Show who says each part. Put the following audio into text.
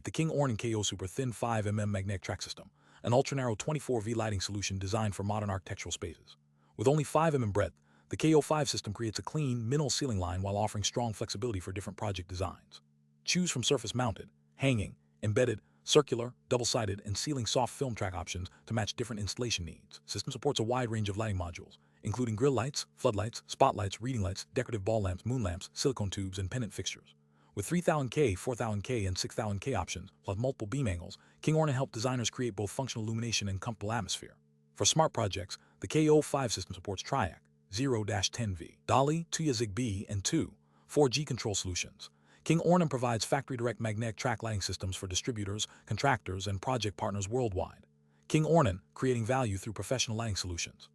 Speaker 1: the KingOrnan KO-SUPER THIN 5mm magnetic track system, an ultra-narrow 24V lighting solution designed for modern architectural spaces. With only 5mm breadth, the KO5 system creates a clean, minimal ceiling line while offering strong flexibility for different project designs. Choose from surface-mounted, hanging, embedded, circular, double-sided, and ceiling soft film track options to match different installation needs. System supports a wide range of lighting modules, including grille lights, floodlights, spotlights, reading lights, decorative ball lamps, moon lamps, silicone tubes, and pendant fixtures. With 3000K, 4000K, and 6000K options, plus multiple beam angles, KingOrnan helped designers create both functional illumination and comfortable atmosphere. For smart projects, the KO5 system supports TRIAC, 0-10V, DALI, Tuya ZigBee, and 4G control solutions. KingOrnan provides factory-direct magnetic track lighting systems for distributors, contractors, and project partners worldwide. KingOrnan, creating value through professional lighting solutions.